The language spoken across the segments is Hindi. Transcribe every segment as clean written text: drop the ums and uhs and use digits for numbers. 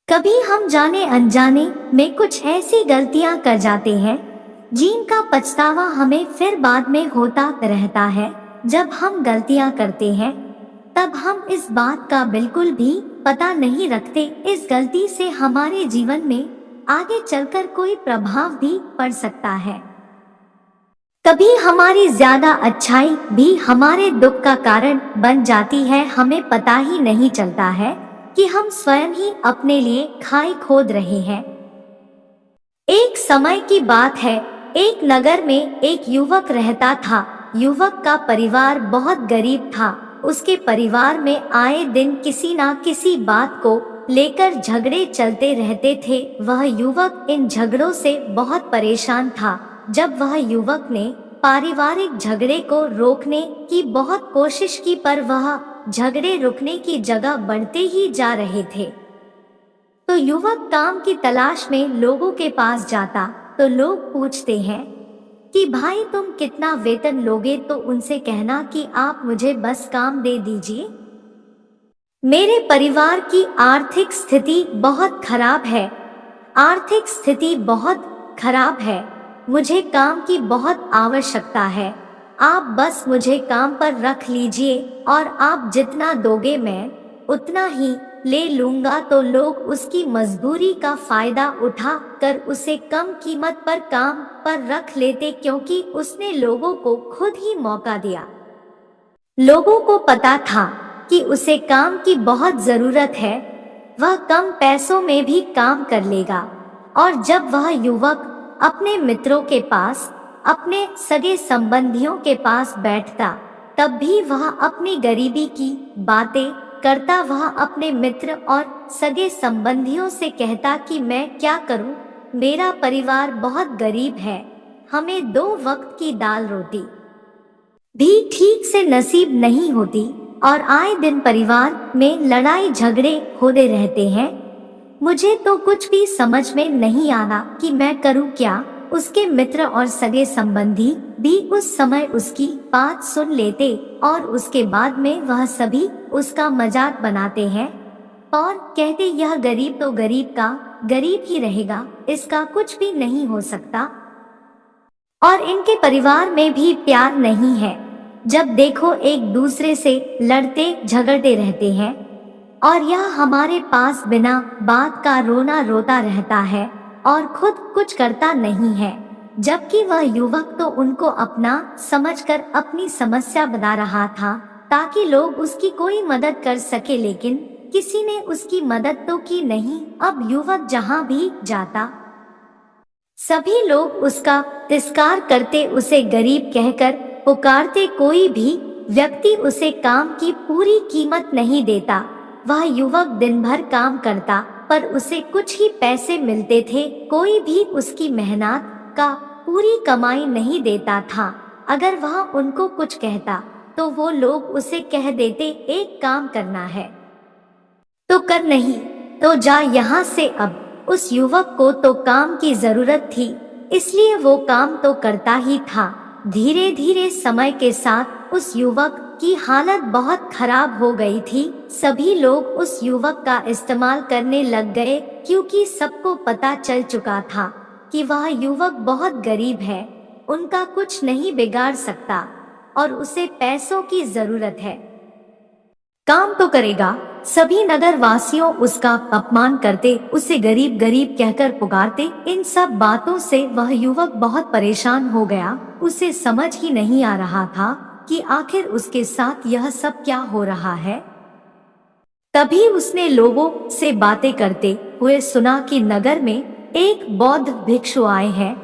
कभी हम जाने अनजाने में कुछ ऐसी गलतियां कर जाते हैं जिनका पछतावा हमें फिर बाद में होता रहता है। जब हम गलतियां करते हैं तब हम इस बात का बिल्कुल भी पता नहीं रखते। इस गलती से हमारे जीवन में आगे चलकर कोई प्रभाव भी पड़ सकता है। कभी हमारी ज्यादा अच्छाई भी हमारे दुख का कारण बन जाती है। हमें पता ही नहीं चलता है कि हम स्वयं ही अपने लिए खाई खोद रहे हैं। एक समय की बात है, एक नगर में एक युवक रहता था। युवक का परिवार बहुत गरीब था। उसके परिवार में आए दिन किसी ना किसी बात को लेकर झगड़े चलते रहते थे। वह युवक इन झगड़ों से बहुत परेशान था। जब वह युवक ने पारिवारिक झगड़े को रोकने की बहुत कोशिश की, पर वह झगड़े रुकने की जगह बढ़ते ही जा रहे थे। तो युवक काम की तलाश में लोगों के पास जाता तो लोग पूछते हैं कि भाई तुम कितना वेतन लोगे, तो उनसे कहना कि आप मुझे बस काम दे दीजिए, मेरे परिवार की आर्थिक स्थिति बहुत खराब है। आर्थिक स्थिति बहुत खराब है, मुझे काम की बहुत आवश्यकता है। आप बस मुझे काम पर रख लीजिए और आप जितना दोगे मैं उतना ही ले लूंगा। तो लोग उसकी मजबूरी का फायदा उठा कर उसे कम कीमत पर काम पर रख लेते, क्योंकि उसने लोगों को खुद ही मौका दिया। लोगों को पता था कि उसे काम की बहुत जरूरत है, वह कम पैसों में भी काम कर लेगा। और जब वह युवक अपने मित्रों के पास, अपने सगे संबंधियों के पास बैठता, तब भी वह अपनी गरीबी की बातें करता। वह अपने मित्र और सगे संबंधियों से कहता कि मैं क्या करूं, मेरा परिवार बहुत गरीब है, हमें 2 वक्त की दाल रोटी भी ठीक से नसीब नहीं होती और आए दिन परिवार में लड़ाई झगड़े होते रहते हैं। मुझे तो कुछ भी समझ में नहीं आना कि मैं करूं क्या। उसके मित्र और सगे संबंधी भी उस समय उसकी बात सुन लेते और उसके बाद में वह सभी उसका मजाक बनाते हैं और कहते यह गरीब तो गरीब का गरीब ही रहेगा, इसका कुछ भी नहीं हो सकता। और इनके परिवार में भी प्यार नहीं है, जब देखो एक दूसरे से लड़ते झगड़ते रहते हैं और यह हमारे पास बिना बात का रोना रोता रहता है और खुद कुछ करता नहीं है। जबकि वह युवक तो उनको अपना समझकर अपनी समस्या बता रहा था ताकि लोग उसकी कोई मदद कर सके, लेकिन किसी ने उसकी मदद तो की नहीं। अब युवक जहाँ भी जाता सभी लोग उसका तिरस्कार करते, उसे गरीब कहकर पुकारते। कोई भी व्यक्ति उसे काम की पूरी कीमत नहीं देता। वह युवक दिन भर काम करता पर उसे कुछ ही पैसे मिलते थे। कोई भी उसकी मेहनत का पूरी कमाई नहीं देता था। अगर वह उनको कुछ कहता तो वो लोग उसे कह देते एक काम करना है तो कर, नहीं तो जा यहाँ से। अब उस युवक को तो काम की जरूरत थी, इसलिए वो काम तो करता ही था। धीरे धीरे समय के साथ उस युवक की हालत बहुत खराब हो गई थी। सभी लोग उस युवक का इस्तेमाल करने लग गए, क्योंकि सबको पता चल चुका था कि वह युवक बहुत गरीब है, उनका कुछ नहीं बिगाड़ सकता और उसे पैसों की जरूरत है। काम तो करेगा। सभी नगर वासियों उसका अपमान करते, उसे गरीब गरीब कहकर पुकारते। इन सब बातों से वह युवक बहुत परेशान हो गया। उसे समझ ही नहीं आ रहा था कि आखिर उसके साथ यह सब क्या हो रहा है। तभी उसने लोगों से बातें करते हुए सुना कि नगर में एक बौद्ध भिक्षु आए हैं।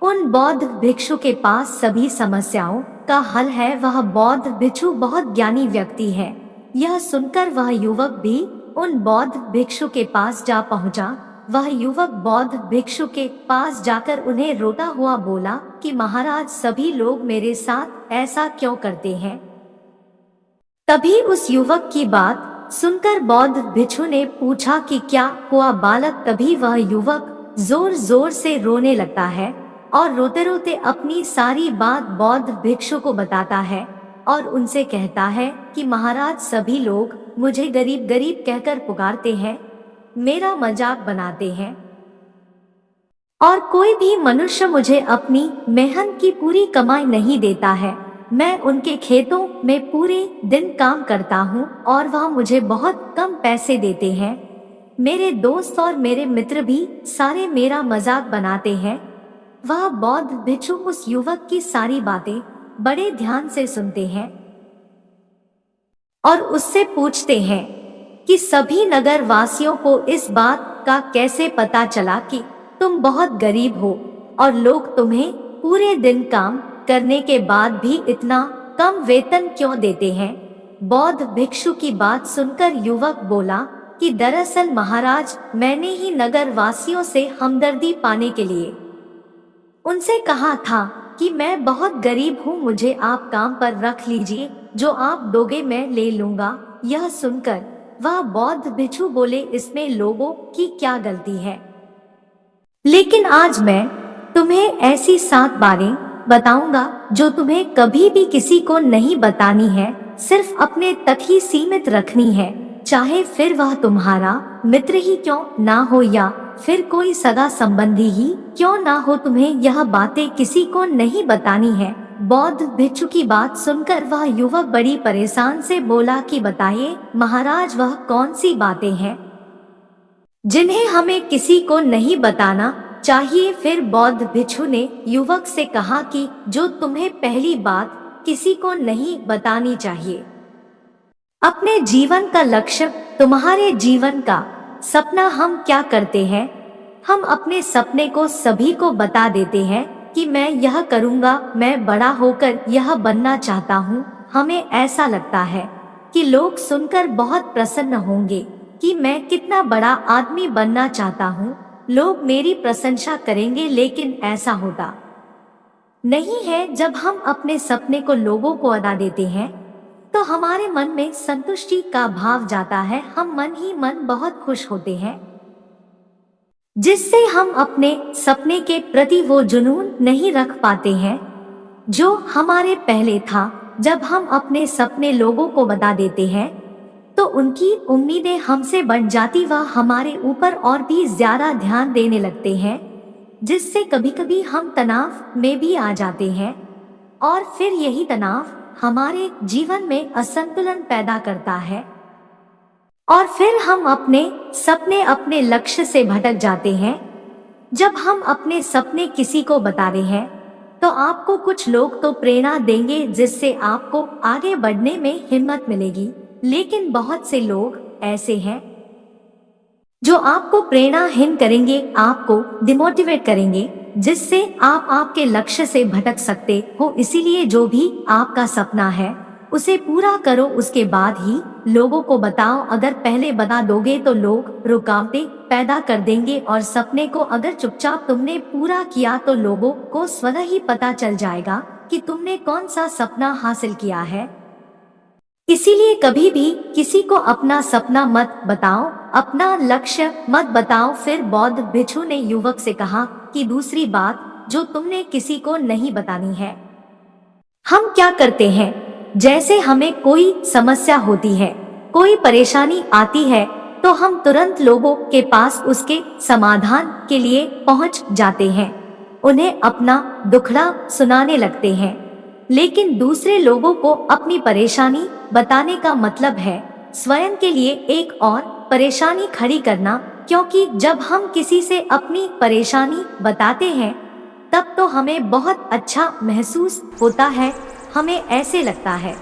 उन बौद्ध भिक्षु के पास सभी समस्याओं का हल है। वह बौद्ध भिक्षु बहुत ज्ञानी व्यक्ति है। यह सुनकर वह युवक भी उन बौद्ध भिक्षु के पास जा पहुंचा। वह युवक बौद्ध भिक्षु के पास जाकर उन्हें रोता हुआ बोला कि महाराज, सभी लोग मेरे साथ ऐसा क्यों करते हैं। तभी उस युवक की बात सुनकर बौद्ध भिक्षु ने पूछा कि क्या हुआ बालक। तभी वह युवक जोर जोर से रोने लगता है और रोते रोते अपनी सारी बात बौद्ध भिक्षु को बताता है और उनसे कहता है कि महाराज, सभी लोग मुझे गरीब गरीब कहकर पुकारते हैं, मेरा मजाक बनाते हैं। और कोई भी मनुष्य मुझे अपनी मेहनत की पूरी कमाई नहीं देता है। मैं उनके खेतों में पूरे दिन काम करता हूँ और वह मुझे बहुत कम पैसे देते हैं। मेरे दोस्त और मेरे मित्र भी सारे मेरा मजाक बनाते हैं। वह बौद्ध भिक्षु उस युवक की सारी बातें बड़े ध्यान से सुनते हैं और उससे पूछते हैं कि सभी नगर वासियों को इस बात का कैसे पता चला कि तुम बहुत गरीब हो और लोग तुम्हें पूरे दिन काम करने के बाद भी इतना कम वेतन क्यों देते हैं। बौद्ध भिक्षु की बात सुनकर युवक बोला कि दरअसल महाराज, मैंने ही नगर वासियों से हमदर्दी पाने के लिए उनसे कहा था कि मैं बहुत गरीब हूँ, मुझे आप काम पर रख लीजिए, जो आप दोगे मैं ले लूंगा। यह सुनकर वह बौद्ध भिक्षु बोले, इसमें लोगों की क्या गलती है। लेकिन आज मैं तुम्हें ऐसी 7 बातें बताऊंगा जो तुम्हें कभी भी किसी को नहीं बतानी है, सिर्फ अपने तक ही सीमित रखनी है, चाहे फिर वह तुम्हारा मित्र ही क्यों ना हो या फिर कोई सगा संबंधी ही क्यों ना हो, तुम्हें यह बातें किसी को नहीं बतानी है। बौद्ध भिक्षु की बात सुनकर वह युवक बड़ी परेशान से बोला कि बताइए महाराज, वह कौन सी बातें हैं जिन्हें हमें किसी को नहीं बताना चाहिए। फिर बौद्ध भिक्षु ने युवक से कहा कि जो तुम्हें पहली बात किसी को नहीं बतानी चाहिए, अपने जीवन का लक्ष्य, तुम्हारे जीवन का सपना। हम क्या करते हैं, हम अपने सपने को सभी को बता देते हैं कि मैं यह करूंगा, मैं बड़ा होकर यह बनना चाहता हूँ। हमें ऐसा लगता है कि लोग सुनकर बहुत प्रसन्न होंगे कि मैं कितना बड़ा आदमी बनना चाहता हूँ, लोग मेरी प्रशंसा करेंगे। लेकिन ऐसा होता नहीं है। जब हम अपने सपने को लोगों को अदा देते हैं तो हमारे मन में संतुष्टि का भाव जाता है, हम मन ही मन बहुत खुश होते हैं, जिससे हम अपने सपने के प्रति वो जुनून नहीं रख पाते हैं जो हमारे पहले था। जब हम अपने सपने लोगों को बता देते हैं तो उनकी उम्मीदें हमसे बढ़ जाती, वह हमारे ऊपर और भी ज्यादा ध्यान देने लगते हैं, जिससे कभी कभी हम तनाव में भी आ जाते हैं और फिर यही तनाव हमारे जीवन में असंतुलन पैदा करता है और फिर हम अपने सपने, अपने लक्ष्य से भटक जाते हैं। जब हम अपने सपने किसी को बता रहे हैं तो आपको कुछ लोग तो प्रेरणा देंगे, जिससे आपको आगे बढ़ने में हिम्मत मिलेगी। लेकिन बहुत से लोग ऐसे हैं जो आपको प्रेरणाहीन करेंगे, आपको डिमोटिवेट करेंगे, जिससे आप आपके लक्ष्य से भटक सकते हो। इसीलिए जो भी आपका सपना है उसे पूरा करो, उसके बाद ही लोगों को बताओ। अगर पहले बता दोगे तो लोग रुकावटें पैदा कर देंगे और सपने को अगर चुपचाप तुमने पूरा किया तो लोगों को स्वतः ही पता चल जाएगा कि तुमने कौन सा सपना हासिल किया है। इसीलिए कभी भी किसी को अपना सपना मत बताओ, अपना लक्ष्य मत बताओ। फिर बौद्ध भिक्षु ने युवक से कहा कि दूसरी बात जो तुमने किसी को नहीं बतानी है। हम क्या करते हैं, जैसे हमें कोई समस्या होती है, कोई परेशानी आती है तो हम तुरंत लोगों के पास उसके समाधान के लिए पहुंच जाते हैं, उन्हें अपना दुखड़ा सुनाने लगते हैं। लेकिन दूसरे लोगों को अपनी परेशानी बताने का मतलब है स्वयं के लिए एक और परेशानी खड़ी करना, क्योंकि जब हम किसी से अपनी परेशानी बताते हैं तब तो हमें बहुत अच्छा महसूस होता है। हमें ऐसे लगता है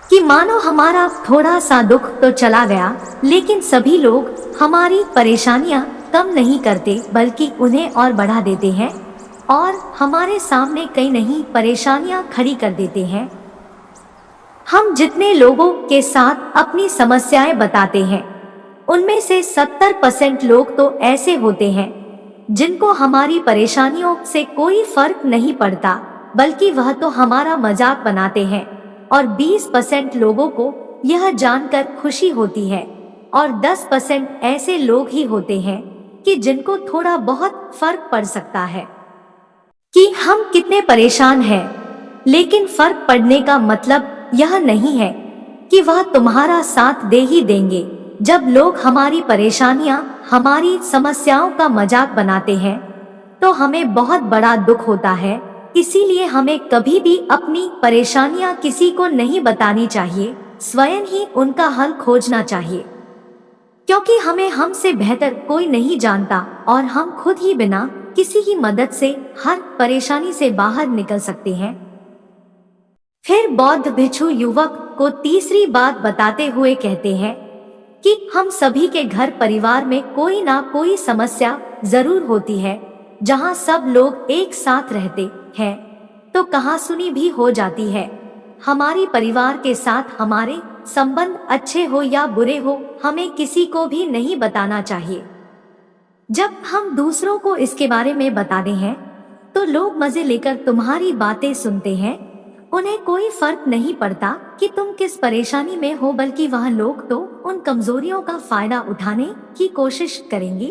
कि मानो हमारा थोड़ा सा दुख तो चला गया। लेकिन सभी लोग हमारी परेशानियां कम नहीं करते बल्कि उन्हें और बढ़ा देते हैं और हमारे सामने कई नई परेशानियां खड़ी कर देते हैं। हम जितने लोगों के साथ अपनी समस्याएं बताते हैं उनमें से 70% लोग तो ऐसे होते हैं जिनको हमारी परेशानियों से कोई फर्क नहीं पड़ता, बल्कि वह तो हमारा मजाक बनाते हैं। और 20% लोगों को यह जानकर खुशी होती है और 10% ऐसे लोग ही होते हैं कि जिनको थोड़ा बहुत फर्क पड़ सकता है कि हम कितने परेशान हैं। लेकिन फर्क पड़ने का मतलब यह नहीं है कि वह तुम्हारा साथ दे ही देंगे। जब लोग हमारी परेशानियां, हमारी समस्याओं का मजाक बनाते हैं तो हमें बहुत बड़ा दुख होता है। इसीलिए हमें कभी भी अपनी परेशानियां किसी को नहीं बतानी चाहिए, स्वयं ही उनका हल खोजना चाहिए। क्योंकि हमें हमसे बेहतर कोई नहीं जानता और हम खुद ही बिना किसी की मदद से हर परेशानी से बाहर निकल सकते हैं। फिर बौद्ध भिक्षु युवक को तीसरी बात बताते हुए कहते हैं कि हम सभी के घर परिवार में कोई ना कोई समस्या जरूर होती है। जहाँ सब लोग एक साथ रहते हैं तो कहासुनी भी हो जाती है। हमारी परिवार के साथ हमारे संबंध अच्छे हो या बुरे हो, हमें किसी को भी नहीं बताना चाहिए। जब हम दूसरों को इसके बारे में बताते हैं तो लोग मजे लेकर तुम्हारी बातें सुनते हैं। उन्हें कोई फर्क नहीं पड़ता कि तुम किस परेशानी में हो, बल्कि वह लोग तो उन कमजोरियों का फायदा उठाने की कोशिश करेंगे।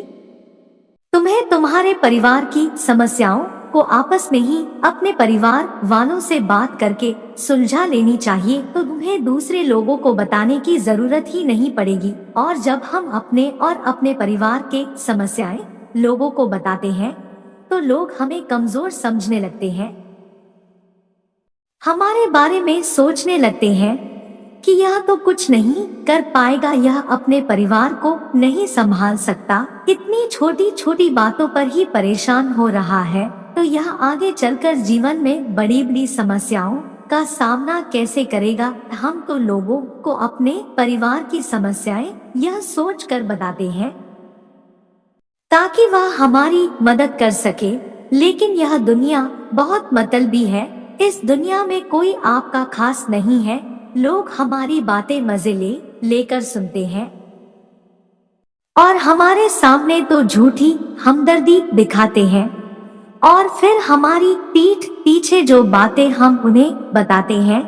तुम्हें तुम्हारे परिवार की समस्याओं को आपस में ही अपने परिवार वालों से बात करके सुलझा लेनी चाहिए, तो तुम्हें दूसरे लोगों को बताने की जरूरत ही नहीं पड़ेगी। और जब हम अपने और अपने परिवार के समस्याएं लोगों को बताते हैं तो लोग हमें कमजोर समझने लगते हैं, हमारे बारे में सोचने लगते हैं कि यह तो कुछ नहीं कर पाएगा, यह अपने परिवार को नहीं संभाल सकता, इतनी छोटी छोटी बातों पर ही परेशान हो रहा है, तो यह आगे चलकर जीवन में बड़ी बड़ी समस्याओं का सामना कैसे करेगा। हम तो लोगों को अपने परिवार की समस्याएं यह सोच कर बताते हैं ताकि वह हमारी मदद कर सके, लेकिन यह दुनिया बहुत मतलबी है। इस दुनिया में कोई आपका खास नहीं है। लोग हमारी बातें मजे लेकर सुनते हैं और हमारे सामने तो झूठी हमदर्दी दिखाते हैं, और फिर हमारी पीठ पीछे जो बातें हम उन्हें बताते हैं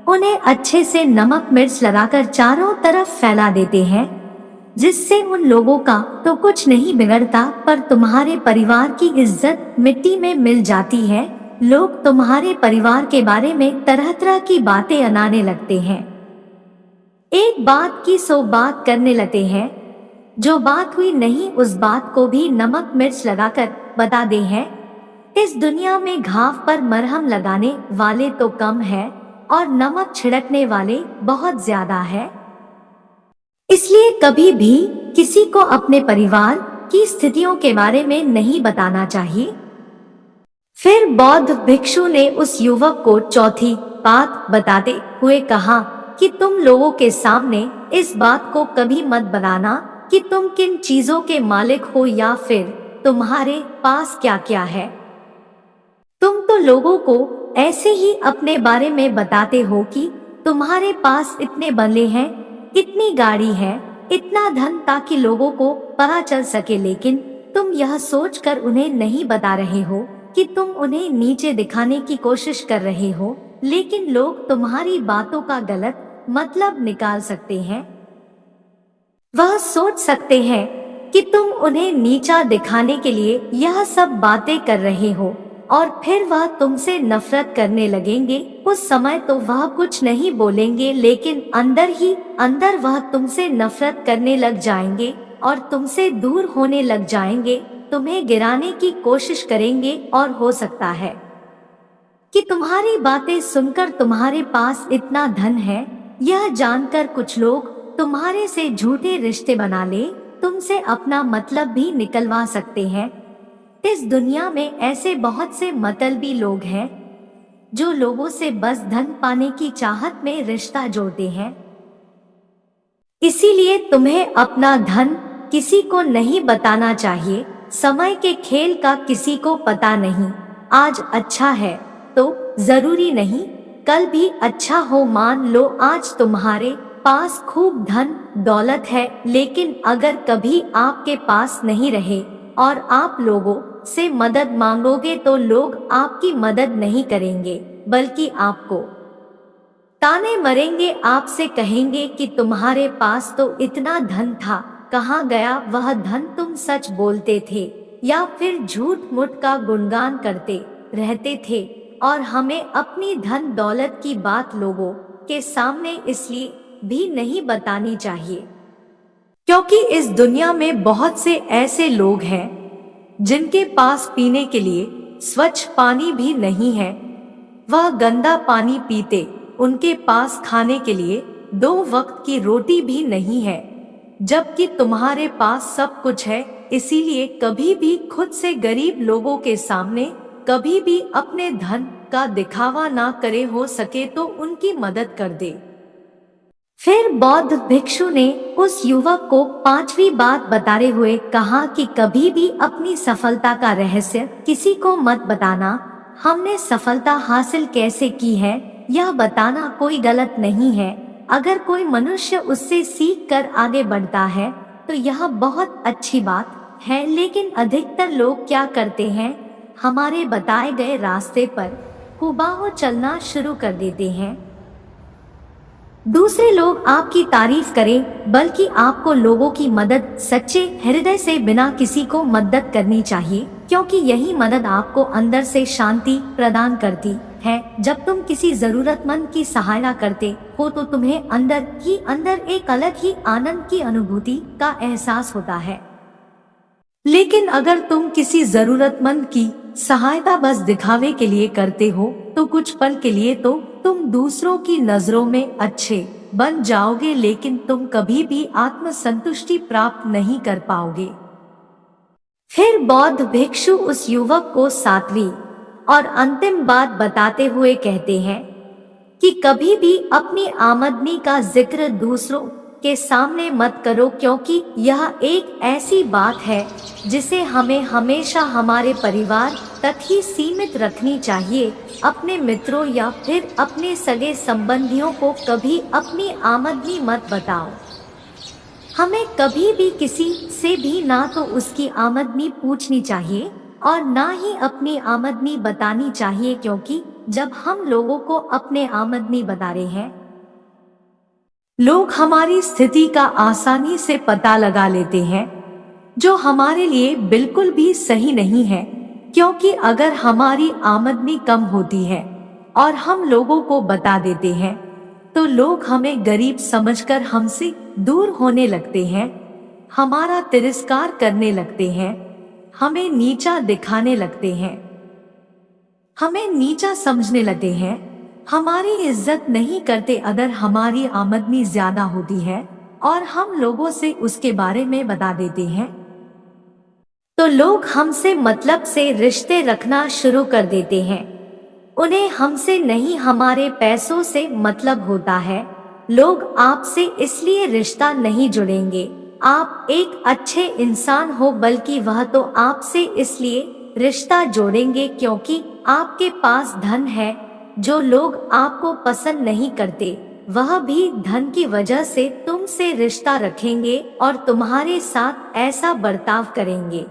उन्हें अच्छे से नमक मिर्च लगाकर चारों तरफ फैला देते हैं, जिससे उन लोगों का तो कुछ नहीं बिगड़ता, पर तुम्हारे परिवार की इज्जत मिट्टी में मिल जाती है। लोग तुम्हारे परिवार के बारे में तरह तरह की बातें अनाने लगते हैं, एक बात की 100 बात करने लगते हैं। जो बात हुई नहीं उस बात को भी नमक मिर्च लगाकर बता दे हैं। इस दुनिया में घाव पर मरहम लगाने वाले तो कम है और नमक छिड़कने वाले बहुत ज्यादा है। इसलिए कभी भी किसी को अपने परिवार की स्थितियों के बारे में नहीं बताना चाहिए। फिर बौद्ध भिक्षु ने उस युवक को चौथी बात बताते हुए कहा कि तुम लोगों के सामने इस बात को कभी मत बताना कि तुम किन चीजों के मालिक हो या फिर तुम्हारे पास क्या क्या है। तुम तो लोगों को ऐसे ही अपने बारे में बताते हो कि तुम्हारे पास इतने बंगले हैं, इतनी गाड़ी है, इतना धन, ताकि लोगों को पता चल सके, लेकिन तुम यह सोचकर उन्हें नहीं बता रहे हो कि तुम उन्हें नीचे दिखाने की कोशिश कर रहे हो। लेकिन लोग तुम्हारी बातों का गलत मतलब निकाल सकते हैं। वह सोच सकते हैं कि तुम उन्हें नीचा दिखाने के लिए यह सब बातें कर रहे हो और फिर वह तुमसे नफरत करने लगेंगे। उस समय तो वह कुछ नहीं बोलेंगे, लेकिन अंदर ही अंदर वह तुमसे नफरत करने लग जाएंगे और तुमसे दूर होने लग जाएंगे, तुम्हें गिराने की कोशिश करेंगे। और हो सकता है कि तुम्हारी बातें सुनकर तुम्हारे पास इतना धन है यह जानकर कुछ लोग तुम्हारे से झूठे रिश्ते बना ले, तुमसे अपना मतलब भी निकलवा सकते हैं। इस दुनिया में ऐसे बहुत से मतलबी लोग हैं जो लोगों से बस धन पाने की चाहत में रिश्ता जोड़ते हैं। इसीलिए तुम्हें अपना धन किसी को नहीं बताना चाहिए। समय के खेल का किसी को पता नहीं। आज अच्छा है तो जरूरी नहीं कल भी अच्छा हो। मान लो आज तुम्हारे पास खूब धन दौलत है, लेकिन अगर कभी आपके पास नहीं रहे और आप लोगों से मदद मांगोगे तो लोग आपकी मदद नहीं करेंगे, बल्कि आपको ताने मरेंगे, आपसे कहेंगे कि तुम्हारे पास तो इतना धन था, कहाँ गया वह धन, तुम सच बोलते थे या फिर झूठ मूठ का गुणगान करते रहते थे। और हमें अपनी धन दौलत की बात लोगों के सामने इसलिए भी नहीं बतानी चाहिए क्योंकि इस दुनिया में बहुत से ऐसे लोग हैं जिनके पास पीने के लिए स्वच्छ पानी भी नहीं है, वह गंदा पानी पीते। उनके पास खाने के लिए 2 वक्त की रोटी भी नहीं है, जबकि तुम्हारे पास सब कुछ है। इसीलिए कभी भी खुद से गरीब लोगों के सामने कभी भी अपने धन का दिखावा ना करे, हो सके तो उनकी मदद कर दे। फिर बौद्ध भिक्षु ने उस युवक को 5वीं बात बताते हुए कहा कि कभी भी अपनी सफलता का रहस्य किसी को मत बताना। हमने सफलता हासिल कैसे की है यह बताना कोई गलत नहीं है। अगर कोई मनुष्य उससे सीख कर आगे बढ़ता है तो यह बहुत अच्छी बात है, लेकिन अधिकतर लोग क्या करते हैं, हमारे बताए गए रास्ते पर हुबहू चलना शुरू कर देते हैं। दूसरे लोग आपकी तारीफ करें, बल्कि आपको लोगों की मदद सच्चे हृदय से बिना किसी को मदद करनी चाहिए, क्योंकि यही मदद आपको अंदर से शांति प्रदान करती है। जब तुम किसी जरूरतमंद की सहायता करते हो तो तुम्हें अंदर ही अंदर एक अलग ही आनंद की अनुभूति का एहसास होता है। लेकिन अगर तुम किसी जरूरतमंद की सहायता बस दिखावे के लिए करते हो तो कुछ पल के लिए तो तुम दूसरों की नजरों में अच्छे बन जाओगे, लेकिन तुम कभी भी आत्म संतुष्टि प्राप्त नहीं कर पाओगे। फिर बौद्ध भिक्षु उस युवक को 7वीं और अंतिम बात बताते हुए कहते हैं कि कभी भी अपनी आमदनी का जिक्र दूसरों के सामने मत करो, क्योंकि यह एक ऐसी बात है जिसे हमें हमेशा हमारे परिवार तक ही सीमित रखनी चाहिए। अपने मित्रों या फिर अपने सगे संबंधियों को कभी अपनी आमदनी मत बताओ। हमें कभी भी किसी से भी ना तो उसकी आमदनी पूछनी चाहिए और ना ही अपनी आमदनी बतानी चाहिए, क्योंकि जब हम लोगों को अपने आमदनी बता रहे हैं, लोग हमारी स्थिति का आसानी से पता लगा लेते हैं, जो हमारे लिए बिल्कुल भी सही नहीं है। क्योंकि अगर हमारी आमदनी कम होती है और हम लोगों को बता देते हैं तो लोग हमें गरीब समझकर हमसे दूर होने लगते हैं, हमारा तिरस्कार करने लगते हैं, हमें नीचा दिखाने लगते हैं, हमें नीचा समझने लगते हैं, हमारी इज्जत नहीं करते। अगर हमारी आमदनी ज्यादा होती है और हम लोगों से उसके बारे में बता देते हैं तो लोग हमसे मतलब से रिश्ते रखना शुरू कर देते हैं। उन्हें हमसे नहीं हमारे पैसों से मतलब होता है। लोग आपसे इसलिए रिश्ता नहीं जुड़ेंगे आप एक अच्छे इंसान हो, बल्कि वह तो आपसे इसलिए रिश्ता जोड़ेंगे क्योंकि आपके पास धन है। जो लोग आपको पसंद नहीं करते वह भी धन की वजह से तुमसे रिश्ता रखेंगे और तुम्हारे साथ ऐसा बर्ताव करेंगे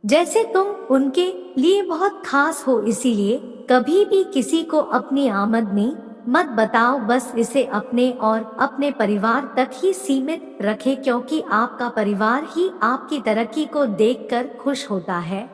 जैसे तुम उनके लिए बहुत खास हो। इसीलिए कभी भी किसी को अपनी आमदनी मत बताओ, बस इसे अपने और अपने परिवार तक ही सीमित रखें, क्योंकि आपका परिवार ही आपकी तरक्की को देखकर खुश होता है।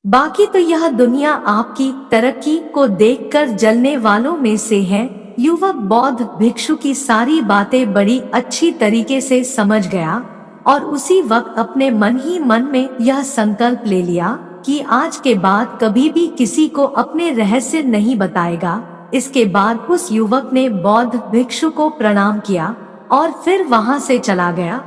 बाकी तो यह दुनिया आपकी तरक्की को देखकर जलने वालों में से है। युवक बौद्ध भिक्षु की सारी बातें बड़ी अच्छी तरीके से समझ गया और उसी वक्त अपने मन ही मन में यह संकल्प ले लिया कि आज के बाद कभी भी किसी को अपने रहस्य नहीं बताएगा। इसके बाद उस युवक ने बौद्ध भिक्षु को प्रणाम किया और फिर वहां से चला गया।